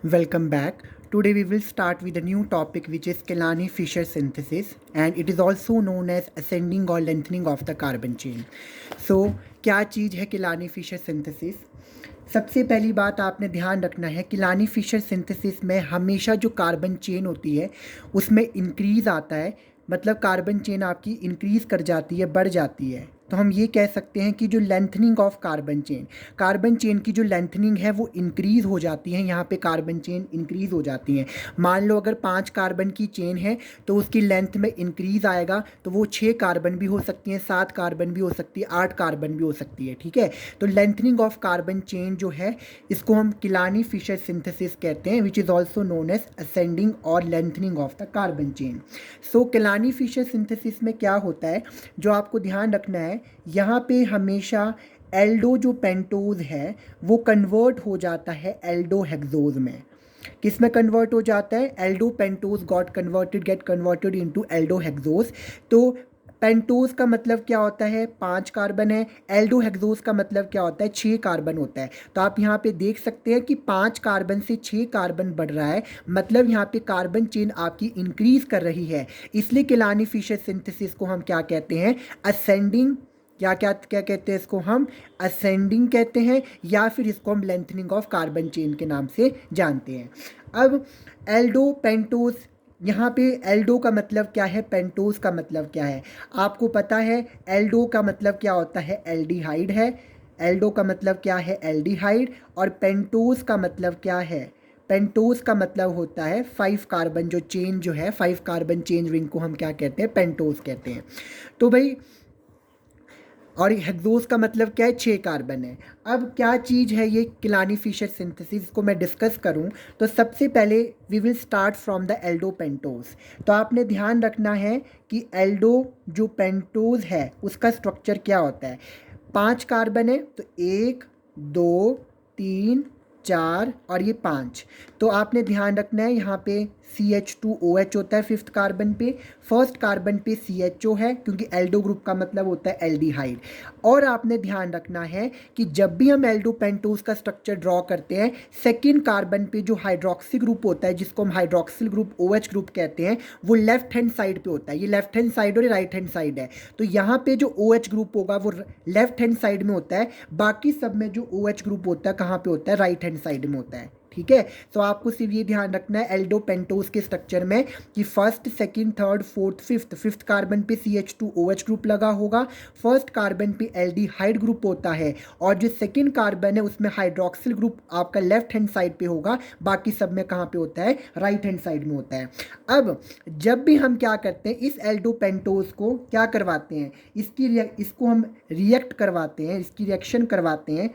Welcome back. Today we will start with a new topic which is Kilani-Fisher synthesis, and it is also known as ascending or lengthening of the carbon chain. So क्या चीज़ है Kilani-Fisher synthesis? सबसे पहली बात आपने ध्यान रखना है Kilani-Fisher synthesis में हमेशा जो कार्बन चेन होती है उसमें इंक्रीज़ आता है, मतलब कार्बन चेन आपकी इंक्रीज़ कर जाती है, बढ़ जाती है। तो हम ये कह सकते हैं कि जो लेंथनिंग ऑफ कार्बन चेन की जो लेंथनिंग है वो इंक्रीज़ हो जाती है। यहाँ पे कार्बन चेन इंक्रीज़ हो जाती हैं। मान लो अगर 5 कार्बन की चेन है तो उसकी लेंथ में इंक्रीज़ आएगा, तो वो 6 कार्बन भी हो सकती हैं, 7 कार्बन भी हो सकती है, 8 कार्बन भी हो सकती है। ठीक है, तो लेंथनिंग ऑफ कार्बन चेन जो है इसको हम किलानी-फिशर सिंथेसिस कहते हैं, which is also known as ascending और lengthening of the carbon chain. So Kiliani Fischer synthesis में क्या होता है, जो आपको ध्यान रखना है, यहाँ पे हमेशा एल्डो जो पेंटोज है वो कन्वर्ट हो जाता है एल्डो हेक्सोज में। किस में कन्वर्ट हो जाता है? Aldo pentose get converted into Aldo hexose. तो पेंटोज का मतलब क्या होता है? 5 कार्बन है। एल्डो हेक्सोज का मतलब क्या होता है? 6 कार्बन होता है। तो आप यहाँ पे देख सकते हैं कि 5 कार्बन से 6 कार्बन बढ़ रहा है, मतलब यहाँ पे कार्बन चेन आपकी इंक्रीज कर रही है। इसलिए किलानी-फिशर सिंथेसिस को हम क्या कहते हैं? असेंडिंग। क्या कहते हैं इसको? हम असेंडिंग कहते हैं, या फिर इसको हम लेंथनिंग ऑफ कार्बन चेन के नाम से जानते हैं। अब एल्डो पेंटोज, यहाँ पे एल्डो का मतलब क्या है, पेंटोज का मतलब क्या है? आपको पता है एल्डो का मतलब क्या होता है? एल्डिहाइड है। एल्डो का मतलब क्या है? एल्डिहाइड। और पेंटोज का मतलब क्या है? पेंटोज का मतलब होता है 5 कार्बन जो चेन जो है, 5 कार्बन चेन रिंग को हम क्या कहते हैं? पेंटोज कहते हैं। तो भाई, और हेक्सोज का मतलब क्या है? 6 कार्बन है। अब क्या चीज़ है ये किलानी-फिशर सिंथेसिस को मैं डिस्कस करूं, तो सबसे पहले we will start from the aldo pentoses. तो आपने ध्यान रखना है कि एल्डो जो पेंटोज है उसका स्ट्रक्चर क्या होता है। 5 कार्बन है, तो 1 2 3 4 और ये 5। तो आपने ध्यान रखना है यहाँ पे CH2OH होता है 5th कार्बन पे, फर्स्ट कार्बन पे CHO है, क्योंकि एल्डो ग्रुप का मतलब होता है एल्डिहाइड। और आपने ध्यान रखना है कि जब भी हम एल्डो पेंटोज का स्ट्रक्चर ड्रॉ करते हैं, सेकेंड कार्बन पे जो हाइड्रोक्सी ग्रुप होता है, जिसको हम हाइड्रोक्सिल ग्रुप OH ग्रुप कहते हैं, वो लेफ्ट हैंड साइड पे होता है। ये लेफ्ट हैंड साइड और राइट हैंड साइड है। तो यहाँ पे जो OH ग्रुप होगा वो लेफ्ट हैंड साइड में होता है, बाकी सब में जो OH ग्रुप होता है कहाँ पे होता है? राइट हैंड साइड में होता है। ठीक है, तो आपको सिर्फ ये ध्यान रखना है एल्डो पेंटोज के स्ट्रक्चर में कि first second third fourth fifth carbon पे CH2OH ग्रुप लगा होगा, फर्स्ट कार्बन पे एल्डिहाइड ग्रुप होता है, और जो सेकंड कार्बन है उसमें हाइड्रोक्सिल ग्रुप आपका लेफ्ट हैंड साइड पे होगा, बाकी सब में कहाँ पे होता है? राइट हैंड साइड में होता है। अब जब भी हम क्या करते हैं, इस एल्डो पेंटोज को क्या करवाते हैं, इसको हम रिएक्ट करवाते हैं, इसकी रिएक्शन करवाते हैं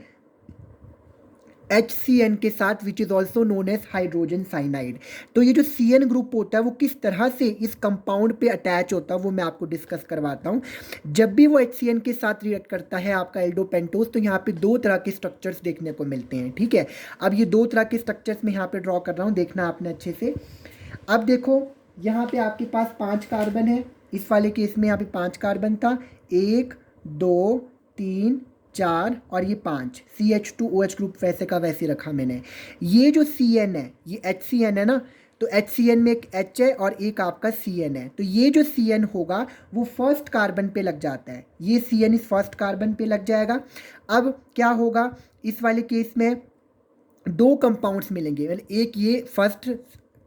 HCN के साथ, which is also known as hydrogen cyanide. तो ये जो CN ग्रुप होता है वो किस तरह से इस कंपाउंड पे अटैच होता है वो मैं आपको डिस्कस करवाता हूँ। जब भी वो HCN के साथ रिएक्ट करता है आपका एल्डो पेंटोज, तो यहाँ पे 2 तरह के स्ट्रक्चर्स देखने को मिलते हैं। ठीक है, अब ये 2 तरह के स्ट्रक्चर्स मैं यहाँ पे ड्रॉ कर रहा हूँ, देखना आपने अच्छे से। अब देखो, यहाँ पे आपके पास 5 कार्बन है, इस वाले केस में यहाँ पे 5 कार्बन था, 1 2 3 4 और ये 5। CH2OH ग्रुप वैसे का वैसे रखा मैंने। ये जो CN है ये HCN है ना, तो HCN में एक H है और एक आपका CN है। तो ये जो CN होगा वो फर्स्ट कार्बन पे लग जाता है, ये CN इस फर्स्ट कार्बन पे लग जाएगा। अब क्या होगा, इस वाले केस में 2 कंपाउंड्स मिलेंगे, मतलब एक ये फर्स्ट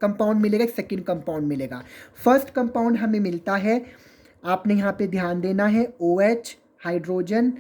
कंपाउंड मिलेगा, एक सेकेंड कंपाउंड मिलेगा। फर्स्ट कंपाउंड हमें मिलता है, आपने यहाँ पे ध्यान देना है, OH हाइड्रोजन,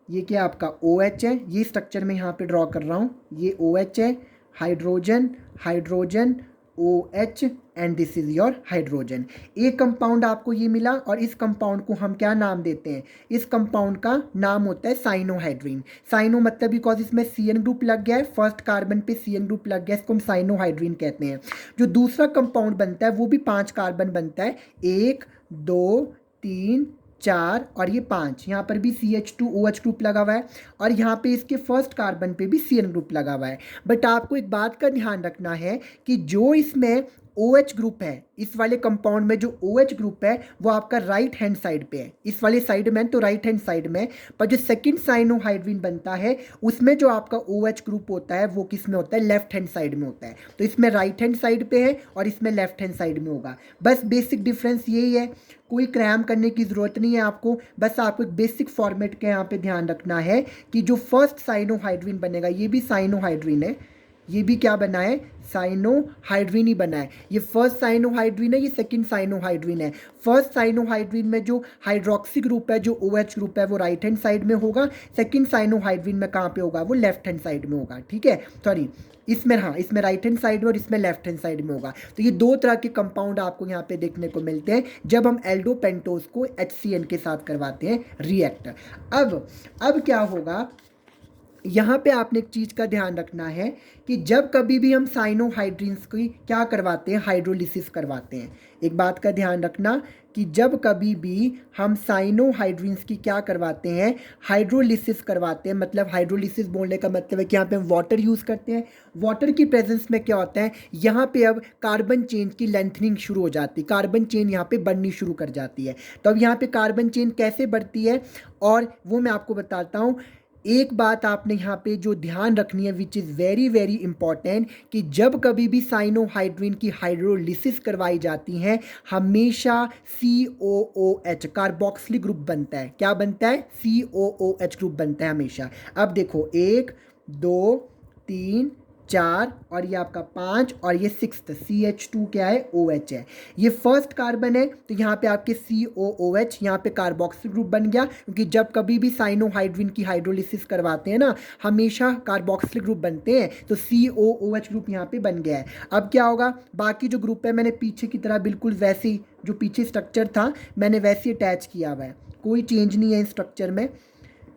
ये क्या आपका OH है, ये स्ट्रक्चर मैं यहाँ पे ड्रॉ कर रहा हूँ, ये OH है, hydrogen hydrogen OH and this is your hydrogen. एक कंपाउंड आपको ये मिला, और इस कंपाउंड को हम क्या नाम देते हैं? इस कंपाउंड का नाम होता है साइनोहाइड्रीन। साइनो मतलब बिकॉज इसमें CN ग्रुप लग गया है, फर्स्ट कार्बन पे CN ग्रुप लग गया है, इसको हम साइनोहाइड्रीन कहते हैं। जो दूसरा कंपाउंड बनता है वो भी 5 कार्बन बनता है, 1 2 3 4 और ये 5। यहाँ पर भी CH2OH ग्रुप लगा हुआ है, और यहाँ पे इसके फर्स्ट कार्बन पे भी CN ग्रुप लगा हुआ है। बट आपको एक बात का ध्यान रखना है कि जो इसमें OH ग्रुप है, इस वाले कंपाउंड में जो OH ग्रुप है वो आपका राइट हैंड साइड पे है, इस वाले साइड में तो राइट हैंड साइड में, पर जो सेकंड साइनोहाइड्रिन बनता है उसमें जो आपका OH ग्रुप होता है वो किस में होता है, लेफ्ट हैंड साइड में होता है। तो इसमें राइट हैंड साइड पे है और इसमें लेफ्ट हैंड साइड में होगा। बस बेसिक डिफरेंस यही है, कोई क्रैम करने की ज़रूरत नहीं है आपको, बस आपको एक बेसिक फॉर्मेट का यहाँ पे ध्यान रखना है कि जो फर्स्ट साइनोहाइड्रिन बनेगा, ये भी साइनोहाइड्रिन है, ये भी क्या बना है, साइनोहाइड्रिन ही बना है। ये फर्स्ट साइनोहाइड्रिन है, ये सेकंड साइनोहाइड्रिन है। फर्स्ट साइनोहाइड्रिन में जो हाइड्रोक्सी ग्रुप है, जो OH ग्रुप है वो राइट हैंड साइड में होगा, सेकंड साइनोहाइड्रिन में कहाँ पे होगा, वो लेफ्ट हैंड साइड में होगा। ठीक है, सॉरी इसमें, हाँ इसमें राइट हैंड साइड में और इसमें लेफ्ट हैंड साइड में होगा। तो ये दो तरह के कंपाउंड आपको यहाँ पे देखने को मिलते हैं जब हम एल्डोपेंटोज को HCN के साथ करवाते हैं रिएक्ट। अब क्या होगा, यहाँ पे आपने एक चीज़ का ध्यान रखना है कि जब कभी भी हम साइनोहाइड्रिन्स की क्या करवाते हैं, हाइड्रोलिसिस करवाते हैं। एक बात का ध्यान रखना कि जब कभी भी हम साइनोहाइड्रिन्स की क्या करवाते हैं, हाइड्रोलिसिस करवाते हैं, मतलब हाइड्रोलिसिस बोलने का मतलब है कि यहाँ पे हम वाटर यूज़ करते हैं। वाटर की प्रेजेंस में क्या होता है, यहाँ पे अब कार्बन चेन की लेंथनिंग शुरू हो जाती है, कार्बन चेन यहाँ पे बढ़नी शुरू कर जाती है। तो अब यहाँ पे कार्बन चेन कैसे बढ़ती है और वो मैं आपको बताता हूँ। एक बात आपने यहाँ पे जो ध्यान रखनी है which is very very important, कि जब कभी भी साइनोहाइड्रिन की हाइड्रोलिसिस करवाई जाती है हमेशा COOH कार्बोक्सिलिक ग्रुप बनता है। क्या बनता है, COOH ग्रुप बनता है हमेशा। अब देखो 1 2 3 4 और ये आपका 5 और ये 6th CH2 क्या है, OH है। ये फर्स्ट कार्बन है तो यहाँ पे आपके COOH यहाँ पे कार्बोक्सिल ग्रुप बन गया, क्योंकि जब कभी भी साइनोहाइड्रिन की हाइड्रोलिसिस करवाते हैं ना हमेशा कार्बोक्सिल ग्रुप बनते हैं, तो COOH ग्रुप यहाँ पे बन गया है। अब क्या होगा, बाकी जो ग्रुप है मैंने पीछे की तरह बिल्कुल वैसी जो पीछे स्ट्रक्चर था मैंने वैसे अटैच किया हुआ है, कोई चेंज नहीं है इस स्ट्रक्चर में,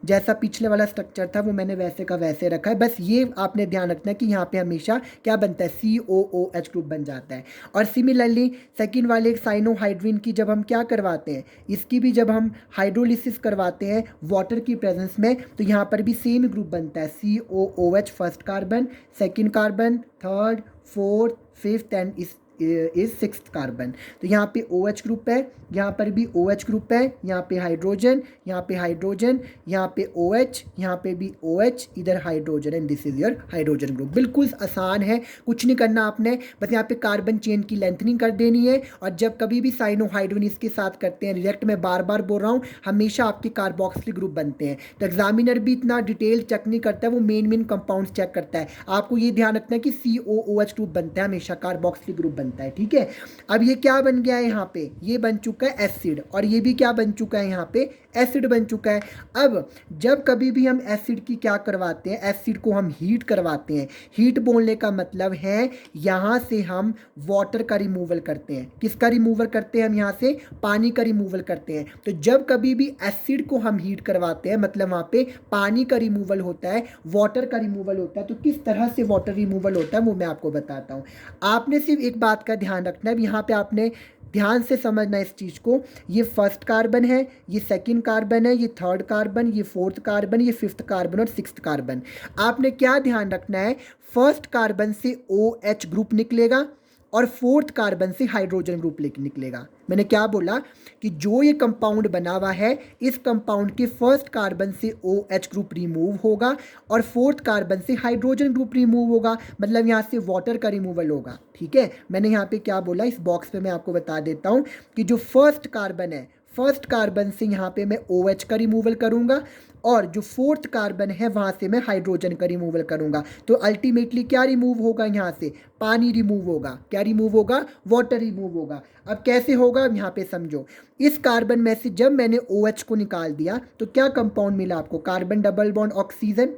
जैसा पिछले वाला स्ट्रक्चर था वो मैंने वैसे का वैसे रखा है। बस ये आपने ध्यान रखना है कि यहाँ पे हमेशा क्या बनता है, COOH ग्रुप बन जाता है। और सिमिलरली सेकंड वाले साइनोहाइड्रिन की जब हम क्या करवाते हैं, इसकी भी जब हम हाइड्रोलिसिस करवाते हैं वाटर की प्रेजेंस में, तो यहाँ पर भी सेम ग्रुप बनता है, COOH first carbon, second carbon, third, fourth, fifth and is 6th carbon. तो यहाँ पे OH ग्रुप है, यहाँ पर भी OH ग्रुप है, यहाँ पे हाइड्रोजन, यहाँ पे हाइड्रोजन, यहाँ पे OH, यहाँ पे भी OH, इधर hydrogen and this is your hydrogen group. बिल्कुल आसान है, कुछ नहीं करना आपने, बस यहाँ पे कार्बन चेन की लेंथनिंग कर देनी है। और जब कभी भी साइनोहाइड्रिन इसके साथ करते हैं रिएक्ट, में बार बार बोल रहा हूँ हमेशा आपके कार्बोक्सिलिक ग्रुप बनते हैं। तो एग्जामिनर भी इतना डिटेल चेक नहीं करता है, वो मेन कंपाउंड्स चेक करता है। आपको ये ध्यान रखना है कि COOH ग्रुप बनता है हमेशा, कार्बोक्सिलिक ग्रुप बनता है। ठीक है, अब ये क्या बन गया है, यहाँ पे ये बन चुका है एसिड, और ये भी क्या बन चुका है, यहाँ पे एसिड बन चुका है। अब जब कभी भी हम एसिड की क्या करवाते हैं, एसिड को हम हीट करवाते हैं। हीट बोलने का मतलब है यहाँ से हम वाटर का रिमूवल करते हैं। किसका रिमूवल करते हैं हम, यहाँ से पानी का रिमूवल करते हैं। तो जब कभी भी एसिड को हम हीट करवाते हैं मतलब वहाँ पे पानी का रिमूवल होता है, वाटर का रिमूवल होता है। तो किस तरह से वाटर रिमूवल होता है वो मैं आपको बताता हूँ। आपने सिर्फ एक बात का ध्यान रखना है, यहाँ पे आपने ध्यान से समझना इस चीज़ को। ये फर्स्ट कार्बन है, ये सेकंड कार्बन है, ये थर्ड कार्बन, ये फोर्थ कार्बन, ये फिफ्थ कार्बन और 6th कार्बन। आपने क्या ध्यान रखना है, फर्स्ट कार्बन से OH ग्रुप निकलेगा और फोर्थ कार्बन से हाइड्रोजन ग्रुप निकलेगा। मैंने क्या बोला कि जो ये कंपाउंड बना हुआ है इस कंपाउंड के फर्स्ट कार्बन से OH ग्रुप रिमूव होगा और फोर्थ कार्बन से हाइड्रोजन ग्रुप रिमूव होगा, मतलब यहाँ से वाटर का रिमूवल होगा। ठीक है, मैंने यहाँ पे क्या बोला इस बॉक्स पे मैं आपको बता देता हूँ कि जो फर्स्ट कार्बन है, फर्स्ट कार्बन से यहाँ पे मैं OH का रिमूवल करूँगा और जो फोर्थ कार्बन है वहाँ से मैं हाइड्रोजन का रिमूवल करूँगा। तो अल्टीमेटली क्या रिमूव होगा, यहाँ से पानी रिमूव होगा। क्या रिमूव होगा, वाटर रिमूव होगा। अब कैसे होगा यहाँ पे समझो, इस कार्बन में से जब मैंने OH को निकाल दिया तो क्या कंपाउंड मिला आपको, carbon double bond oxygen,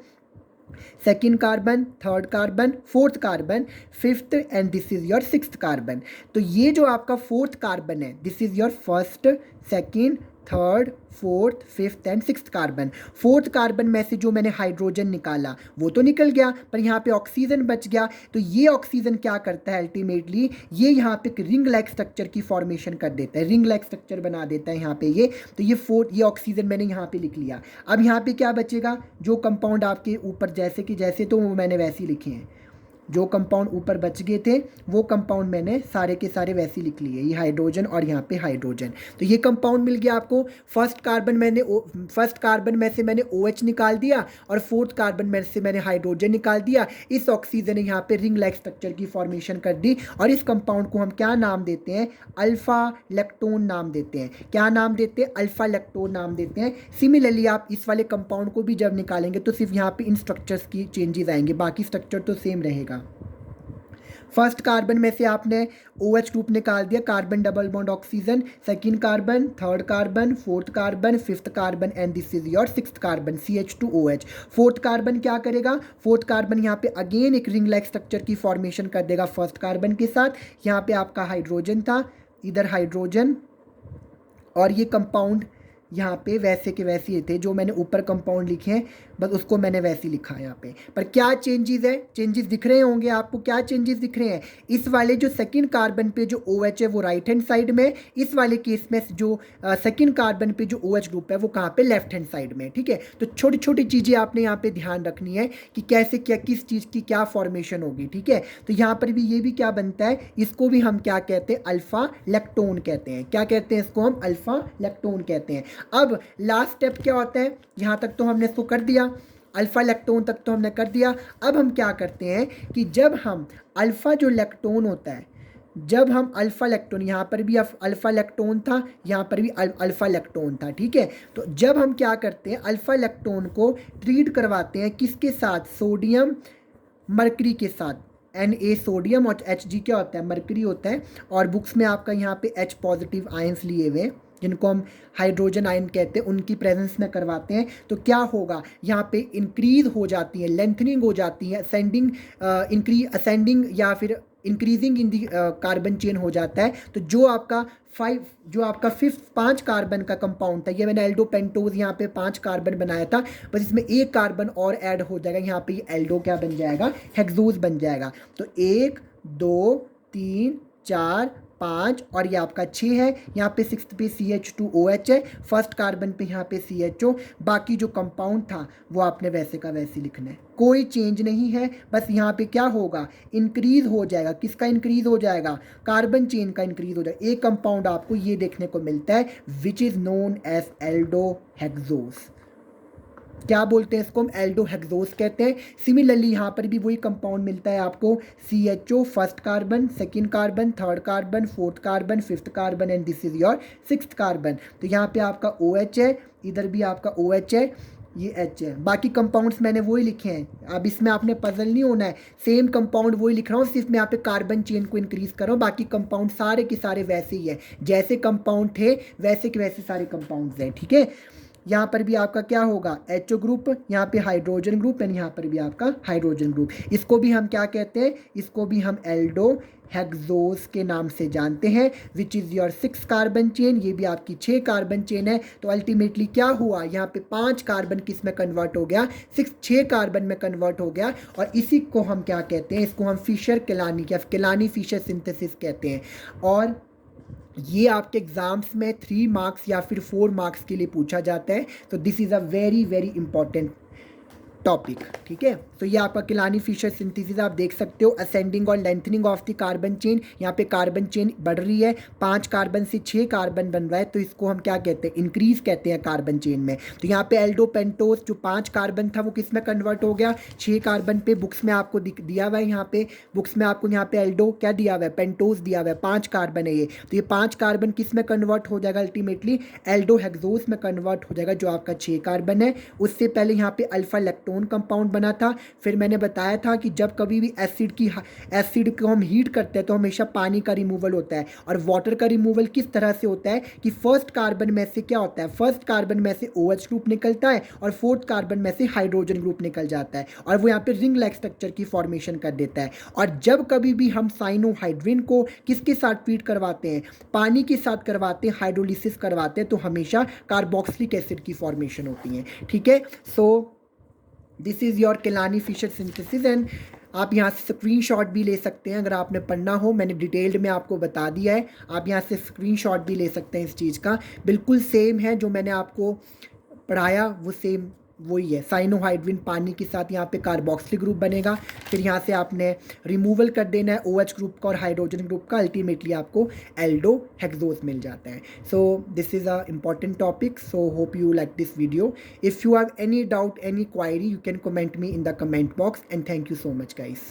second carbon, third carbon, fourth carbon, fifth and this is your 6th carbon. तो ये जो आपका फोर्थ कार्बन है this is your first, second, third, fourth, fifth and 6th carbon. Fourth carbon में से जो मैंने hydrogen निकाला वो तो निकल गया, पर यहाँ पे ऑक्सीजन बच गया। तो ये ऑक्सीजन क्या करता है अल्टीमेटली, ये यहाँ पे एक रिंग लाइक स्ट्रक्चर की फॉर्मेशन कर देता है, रिंग लाइक स्ट्रक्चर बना देता है यहाँ पे ये। तो ये ऑक्सीजन मैंने यहाँ पे लिख लिया। अब यहाँ पे क्या बचेगा, जो कंपाउंड आपके ऊपर जैसे कि जैसे तो वो मैंने वैसे ही लिखे हैं, जो कंपाउंड ऊपर बच गए थे वो कंपाउंड मैंने सारे के सारे वैसे लिख लिए, ये हाइड्रोजन और यहाँ पे हाइड्रोजन। तो ये कंपाउंड मिल गया आपको। फर्स्ट कार्बन में से मैंने OH निकाल दिया और फोर्थ कार्बन में से मैंने हाइड्रोजन निकाल दिया। इस ऑक्सीजन ने यहाँ पे रिंग लाइक स्ट्रक्चर की फॉर्मेशन कर दी और इस कंपाउंड को हम क्या नाम देते हैं, अल्फा लैक्टोन नाम देते हैं। क्या नाम देते हैं, अल्फा लैक्टोन नाम देते हैं। सिमिलरली आप इस वाले कंपाउंड को भी जब निकालेंगे तो सिर्फ यहाँ पे इन स्ट्रक्चर्स की चेंजेस आएंगे, बाकी स्ट्रक्चर तो सेम रहेगा। फर्स्ट कार्बन में से आपने OH ग्रुप निकाल दिया, carbon double bond oxygen, second carbon, third carbon, fourth carbon, fifth carbon and this is your sixth carbon CH2OH। Fourth carbon क्या करेगा, फोर्थ कार्बन यहाँ पे अगेन एक रिंग लाइक स्ट्रक्चर की फॉर्मेशन कर देगा फर्स्ट कार्बन के साथ। यहाँ पे आपका हाइड्रोजन था, इधर हाइड्रोजन, और ये कंपाउंड यहाँ पे वैसे के वैसे ही थे जो मैंने ऊपर कंपाउंड लिखे हैं, बस उसको मैंने वैसे ही लिखा है यहाँ पे। पर क्या चेंजेस है, चेंजेस दिख रहे होंगे आपको, क्या चेंजेस दिख रहे हैं। इस वाले जो सेकंड कार्बन पे जो OH है वो राइट हैंड साइड में, इस वाले केस में जो सेकंड कार्बन पे जो OH ग्रुप है वो कहाँ पे, लेफ्ट हैंड साइड में। ठीक है, तो छोटी छोटी चीज़ें आपने यहाँ पे ध्यान रखनी है कि कैसे क्या किस चीज़ की क्या फॉर्मेशन होगी। ठीक है, तो यहाँ पर भी ये भी क्या बनता है, इसको भी हम क्या कहते हैं, अल्फा लैक्टोन कहते हैं। क्या कहते हैं इसको, हम अल्फा लैक्टोन कहते हैं। अब लास्ट स्टेप क्या होता है, यहाँ तक तो हमने इसको कर दिया, अल्फा लैक्टोन तक तो हमने कर दिया। अब हम क्या करते हैं कि जब हम अल्फा जो लैक्टोन होता है, जब हम अल्फा लैक्टोन, यहाँ पर भी अल्फा लैक्टोन था, यहाँ पर भी अल्फा लैक्टोन था। ठीक है, तो जब हम क्या करते हैं, अल्फा लैक्टोन को ट्रीट करवाते हैं किसके साथ, सोडियम मरकरी के साथ। Na सोडियम और Hg क्या होता है, मरकरी होता है। और बुक्स में आपका यहाँ पे H पॉजिटिव आयंस लिए हुए जिनको हम हाइड्रोजन आयन कहते हैं, उनकी प्रेजेंस में करवाते हैं। तो क्या होगा, यहाँ पे इंक्रीज हो जाती है, लेंथनिंग हो जाती है, असेंडिंग या फिर increasing in the carbon chain हो जाता है। तो जो आपका फिफ्थ 5 कार्बन का कंपाउंड था, ये मैंने एल्डो पेंटोज यहाँ पे 5 कार्बन बनाया था, बस इसमें एक कार्बन और ऐड हो जाएगा, यहाँ पे ये एल्डो क्या बन जाएगा, हेक्सोज बन जाएगा। तो 1 2 3 4 5 और ये आपका 6 है। यहाँ पे 6th पे CH2OH है, फर्स्ट कार्बन पे यहाँ पे CHO। बाकी जो कंपाउंड था वो आपने वैसे का वैसे लिखना है, कोई चेंज नहीं है। बस यहाँ पे क्या होगा, इंक्रीज हो जाएगा, किसका इंक्रीज हो जाएगा, कार्बन चेन का इंक्रीज हो जाएगा। एक कंपाउंड आपको ये देखने को मिलता है विच इज़ नोन एज एल्डोहेक्सोस। क्या बोलते हैं इसको, हम एल्डोहेक्सोस कहते हैं। सिमिलरली यहाँ पर भी वही कंपाउंड मिलता है आपको, CHO first carbon, second carbon, third carbon, fourth carbon, fifth carbon and this is your sixth carbon. तो यहाँ पे आपका OH है, इधर भी आपका OH है, ये H है। बाकी कंपाउंड्स मैंने वही लिखे हैं, अब इसमें आपने पजल नहीं होना है, सेम कंपाउंड वही लिख रहा हूँ, सिर्फ मैं यहाँ पे कार्बन चेन को इंक्रीज कर रहा हूँ। बाकी कंपाउंड सारे के सारे वैसे ही है, जैसे कंपाउंड थे वैसे के वैसे सारे कंपाउंड्स हैं। ठीक है, यहाँ पर भी आपका क्या होगा, HO ग्रुप, यहाँ पे हाइड्रोजन ग्रुप एंड यहाँ पर भी आपका हाइड्रोजन ग्रुप। इसको भी हम क्या कहते हैं, इसको भी हम एल्डोहेक्सोस के नाम से जानते हैं, which is your 6 carbon chain. ये भी आपकी 6 कार्बन चेन है। तो अल्टीमेटली क्या हुआ, यहाँ पे 5 कार्बन किस में कन्वर्ट हो गया, 6 कार्बन में कन्वर्ट हो गया। और इसी को हम क्या कहते हैं, इसको हम फिशर केलानी फिशर सिंथेसिस कहते हैं। और ये आपके एग्जाम्स में 3 मार्क्स या फिर 4 मार्क्स के लिए पूछा जाता है। तो this is a very very important topic. ठीक है, तो ये आपका केलानी फिशर सिंथेसिस आप देख सकते हो, असेंडिंग और lengthening of the carbon chain. यहाँ पे कार्बन चेन बढ़ रही है, 5 कार्बन से 6 कार्बन बन रहा है, तो इसको हम क्या कहते हैं, इंक्रीज कहते हैं कार्बन चेन में। तो यहाँ पे एल्डो पेंटोस जो 5 कार्बन था वो किस में कन्वर्ट हो गया, 6 कार्बन पे। बुक्स में आपको दिया हुआ है, यहाँ पे बुक्स में आपको यहाँ पे एल्डो क्या दिया हुआ है, पेंटोस दिया हुआ है, 5 कार्बन है ये। तो ये 5 कार्बन किस में कन्वर्ट हो जाएगा, अल्टीमेटली एल्डोहेक्सोस में कन्वर्ट हो जाएगा, जो आपका 6 कार्बन है। उससे पहले यहाँ पे अल्फा लैक्टोन कंपाउंड बना था। फिर मैंने बताया था कि जब कभी भी एसिड को हम हीट करते हैं तो हमेशा पानी का रिमूवल होता है। और वाटर का रिमूवल किस तरह से होता है कि फर्स्ट कार्बन में से क्या होता है, फर्स्ट कार्बन में से OH ग्रुप निकलता है और फोर्थ कार्बन में से हाइड्रोजन ग्रुप निकल जाता है, और वो यहाँ पे रिंग लाइक स्ट्रक्चर की फॉर्मेशन कर देता है। और जब कभी भी हम साइनोहाइड्रिन को किसके साथ ट्रीट करवाते हैं, पानी के साथ करवाते हैं, हाइड्रोलिसिस करवाते हैं, तो हमेशा कार्बोक्सिलिक एसिड की फॉर्मेशन होती है। ठीक है, so this is your Kiliani Fischer synthesis. And आप यहाँ से स्क्रीनशॉट भी ले सकते हैं अगर आपने पढ़ना हो, मैंने डिटेल्ड में आपको बता दिया है। आप यहाँ से स्क्रीनशॉट भी ले सकते हैं इस चीज़ का, बिल्कुल सेम है जो मैंने आपको पढ़ाया वो सेम वही है, साइनोहाइड्रिन पानी के साथ यहाँ पे कार्बोक्सिलिक ग्रुप बनेगा, फिर यहाँ से आपने रिमूवल कर देना है OH ग्रुप का और हाइड्रोजन ग्रुप का, अल्टीमेटली आपको एल्डो हेक्सोज मिल जाता है. So this is a important topic. So hope you like this video. If you have any doubt, any query, you can comment me in the comment box, and thank you so much guys.